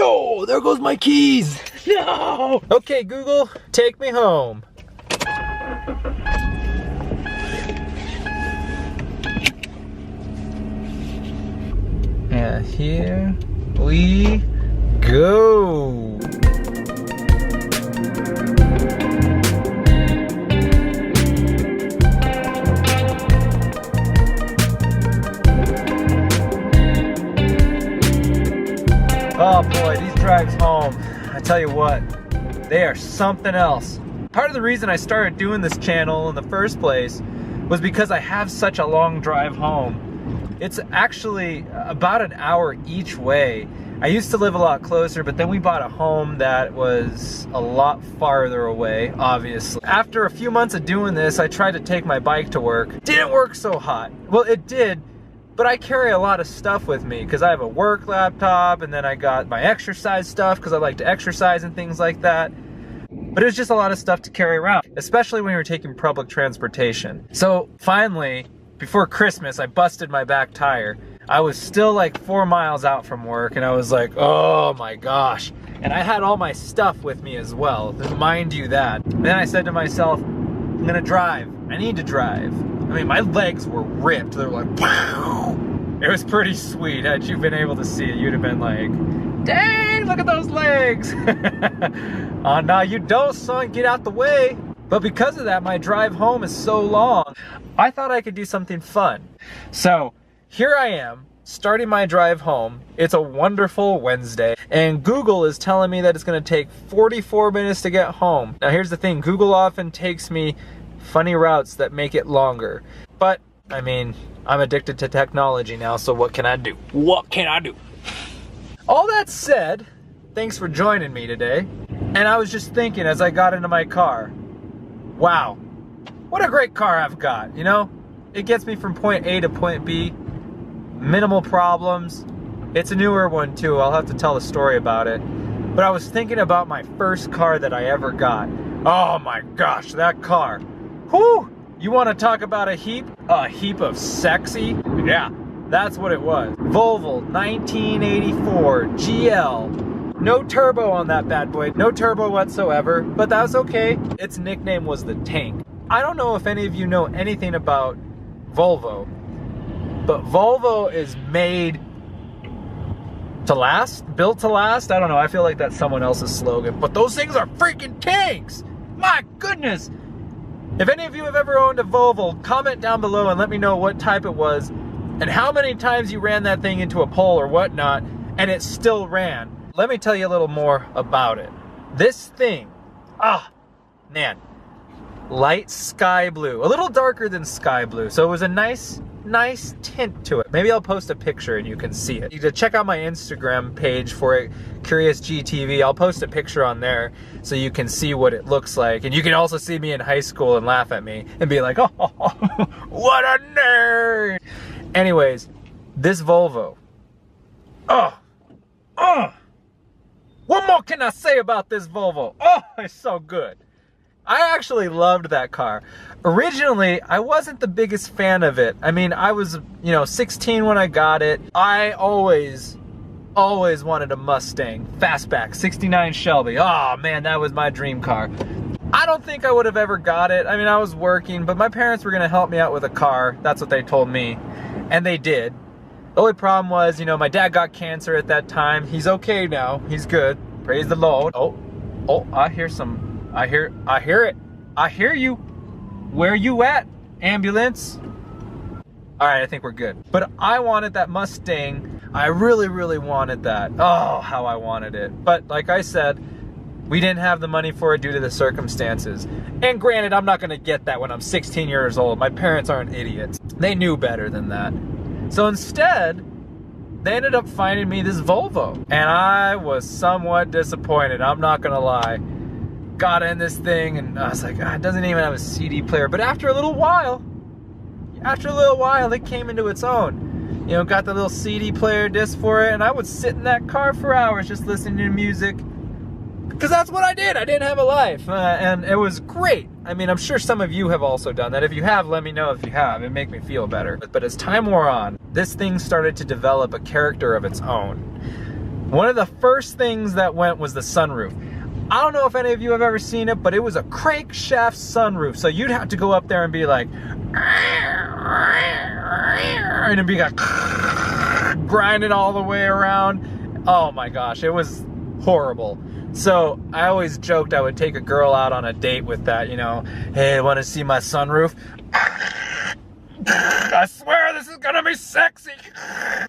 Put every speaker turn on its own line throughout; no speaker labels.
no, there goes my keys. No. Okay, Google, take me home. And here we go. Oh boy, these drives home, I tell you what, they are something else. Part of the reason I started doing this channel in the first place was because I have such a long drive home. It's actually about an hour each way. I used to live a lot closer, but then we bought a home that was a lot farther away, obviously. After a few months of doing this, I tried to take my bike to work. Didn't work so hot. Well, it did. But I carry a lot of stuff with me because I have a work laptop, and then I got my exercise stuff because I like to exercise and things like that. But it was just a lot of stuff to carry around, especially when you're taking public transportation. So finally, before Christmas, I busted my back tire. I was still like 4 miles out from work, and I was like, oh my gosh. And I had all my stuff with me as well, mind you that. And then I said to myself, I'm gonna drive. I need to drive. I mean, my legs were ripped. They were like, wow. It was pretty sweet. Had you been able to see it, you'd have been like, dang, look at those legs. Oh, no, you don't, son, get out the way. But because of that, my drive home is so long. I thought I could do something fun. So here I am, starting my drive home. It's a wonderful Wednesday, and Google is telling me that it's gonna take 44 minutes to get home. Now here's the thing, Google often takes me funny routes that make it longer. But, I mean, I'm addicted to technology now, so what can I do? What can I do? All that said, thanks for joining me today. And I was just thinking as I got into my car, wow, what a great car I've got, you know? It gets me from point A to point B, minimal problems. It's a newer one too, I'll have to tell a story about it. But I was thinking about my first car that I ever got. Oh my gosh, that car. Whew! You want to talk about a heap? A heap of sexy? Yeah, that's what it was. Volvo 1984 GL. No turbo on that bad boy. No turbo whatsoever, but that's okay. Its nickname was the Tank. I don't know if any of you know anything about Volvo, but Volvo is made to last, built to last. I don't know, I feel like that's someone else's slogan, but those things are freaking tanks! My goodness! If any of you have ever owned a Volvo, comment down below and let me know what type it was and how many times you ran that thing into a pole or whatnot and it still ran. Let me tell you a little more about it. This thing, man, light sky blue, a little darker than sky blue, so it was a nice tint to it. Maybe I'll post a picture and you can see it. You can check out my Instagram page for it, Curious GTV. I'll post a picture on there so you can see what it looks like. And you can also see me in high school and laugh at me and be like, oh, what a nerd. Anyways, this Volvo. What more can I say about this Volvo? Oh, it's so good. I actually loved that car. Originally, I wasn't the biggest fan of it. I mean, I was, 16 when I got it. I always wanted a Mustang Fastback 69 Shelby. Oh man, that was my dream car. I don't think I would have ever got it. I mean, I was working, but my parents were gonna help me out with a car. That's what they told me, and they did. The only problem was, my dad got cancer at that time. He's okay now. He's good. Praise the Lord. Oh, I hear it. I hear you. Where you at, ambulance? All right, I think we're good. But I wanted that Mustang. I really, really wanted that. Oh, how I wanted it. But like I said, we didn't have the money for it due to the circumstances. And granted, I'm not gonna get that when I'm 16 years old. My parents aren't idiots. They knew better than that. So instead, they ended up finding me this Volvo. And I was somewhat disappointed, I'm not gonna lie. Got in this thing and I was like, it doesn't even have a CD player. But after a little while, it came into its own. Got the little CD player disc for it, and I would sit in that car for hours just listening to music. Because that's what I did. I didn't have a life, and it was great. I mean, I'm sure some of you have also done that. If you have, let me know if you have. It'd make me feel better. But as time wore on, this thing started to develop a character of its own. One of the first things that went was the sunroof. I don't know if any of you have ever seen it, but it was a crankshaft sunroof. So you'd have to go up there and be like, and it'd be like grinding all the way around. Oh my gosh, it was horrible. So I always joked I would take a girl out on a date with that, you know, hey, want to see my sunroof? I swear this is gonna be sexy.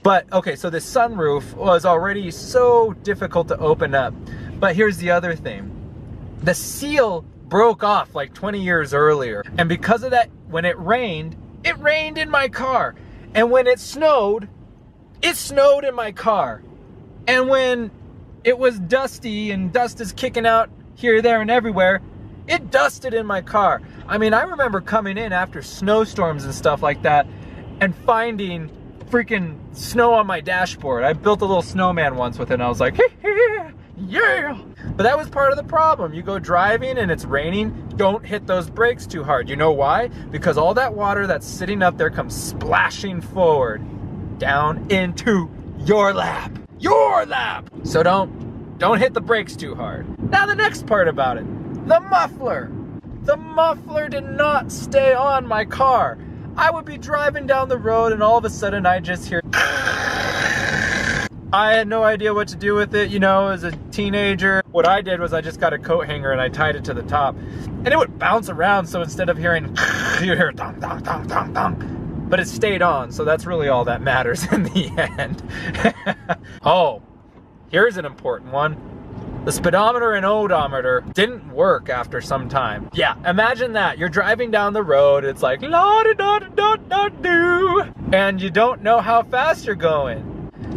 But okay, so the sunroof was already so difficult to open up. But here's the other thing. The seal broke off like 20 years earlier. And because of that, when it rained in my car. And when it snowed in my car. And when it was dusty and dust is kicking out here, there, and everywhere, it dusted in my car. I mean, I remember coming in after snowstorms and stuff like that and finding freaking snow on my dashboard. I built a little snowman once with it and I was like, yeah. But that was part of the problem. You go driving and it's raining, don't hit those brakes too hard. You know why? Because all that water that's sitting up there comes splashing forward down into your lap. Your lap! So don't hit the brakes too hard. Now the next part about it. The muffler. The muffler did not stay on my car. I would be driving down the road and all of a sudden I just hear I had no idea what to do with it, you know, as a teenager. What I did was I just got a coat hanger and I tied it to the top. And it would bounce around, so instead of hearing, you hear dong, dong, dong, dong, dong. But it stayed on, so that's really all that matters in the end. Oh, here's an important one. The speedometer and odometer didn't work after some time. Yeah, imagine that. You're driving down the road, it's like la-da-da-da-da-da-do, and you don't know how fast you're going.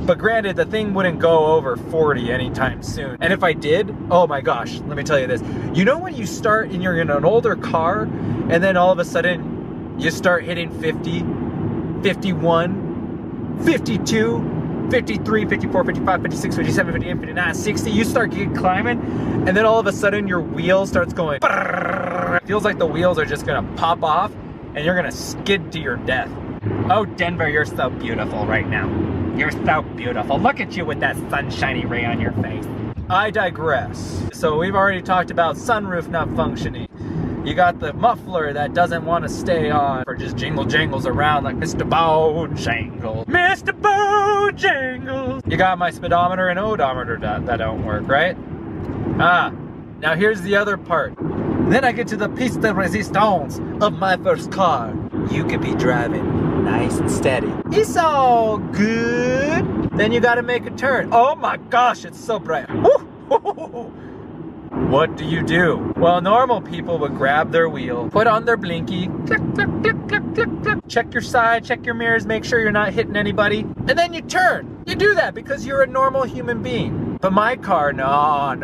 But granted, the thing wouldn't go over 40 anytime soon. And if I did, oh my gosh, let me tell you this. You know when you start and you're in an older car, and then all of a sudden you start hitting 50, 51, 52, 53, 54, 55, 56, 57, 58, 59, 60, you start climbing, and then all of a sudden your wheel starts going, it feels like the wheels are just gonna pop off, and you're gonna skid to your death. Oh, Denver, you're so beautiful right now. You're so beautiful. Look at you with that sunshiny ray on your face. I digress. So we've already talked about sunroof not functioning. You got the muffler that doesn't want to stay on, or just jingle jangles around like Mr. Bojangles. Mr. Bojangles. You got my speedometer and odometer that don't work, right? Now here's the other part. Then I get to the piece de resistance of my first car. You could be driving nice and steady. It's all good. Then you gotta make a turn. Oh my gosh, it's so bright. Woo! What do you do? Well, normal people would grab their wheel, put on their blinky, click, click, click, click, click, click. Check your side, check your mirrors, make sure you're not hitting anybody, and then you turn. You do that because you're a normal human being. But my car, no.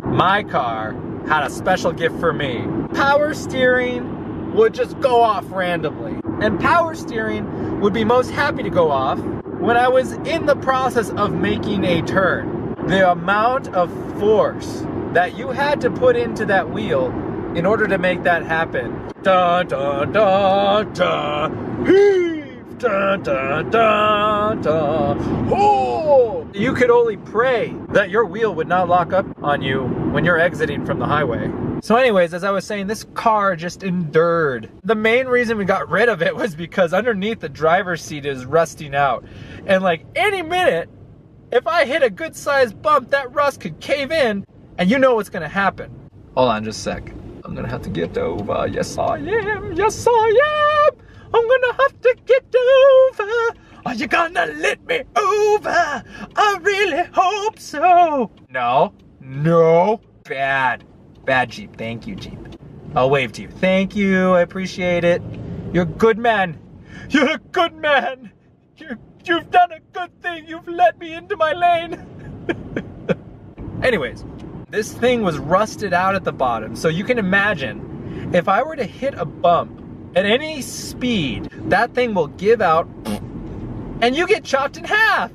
My car had a special gift for me. Power steering would just go off randomly. And power steering would be most happy to go off when I was in the process of making a turn. The amount of force that you had to put into that wheel in order to make that happen. Da da da da. Heave. Da da da da. Oh! You could only pray that your wheel would not lock up on you when you're exiting from the highway. So anyways, as I was saying, this car just endured. The main reason we got rid of it was because underneath the driver's seat is rusting out. And like any minute, if I hit a good sized bump, that rust could cave in, and you know what's gonna happen. Hold on just a sec. I'm gonna have to get over. Yes, I am. Yes, I am. I'm gonna have to get over. Are you gonna let me over? I really hope so. No. Bad Jeep. Thank you, Jeep. I'll wave to you. Thank you. I appreciate it. You're a good man. You're a good man. You've done a good thing. You've let me into my lane. Anyways, this thing was rusted out at the bottom. So you can imagine if I were to hit a bump at any speed, that thing will give out and you get chopped in half.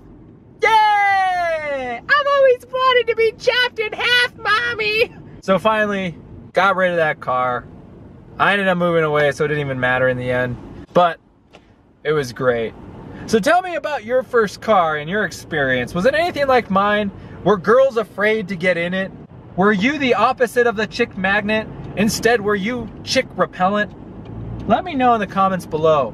Yay! I've always wanted to be chopped in half, mommy. So finally, got rid of that car. I ended up moving away, so it didn't even matter in the end. But it was great. So tell me about your first car and your experience. Was it anything like mine? Were girls afraid to get in it? Were you the opposite of the chick magnet? Instead, were you chick repellent? Let me know in the comments below.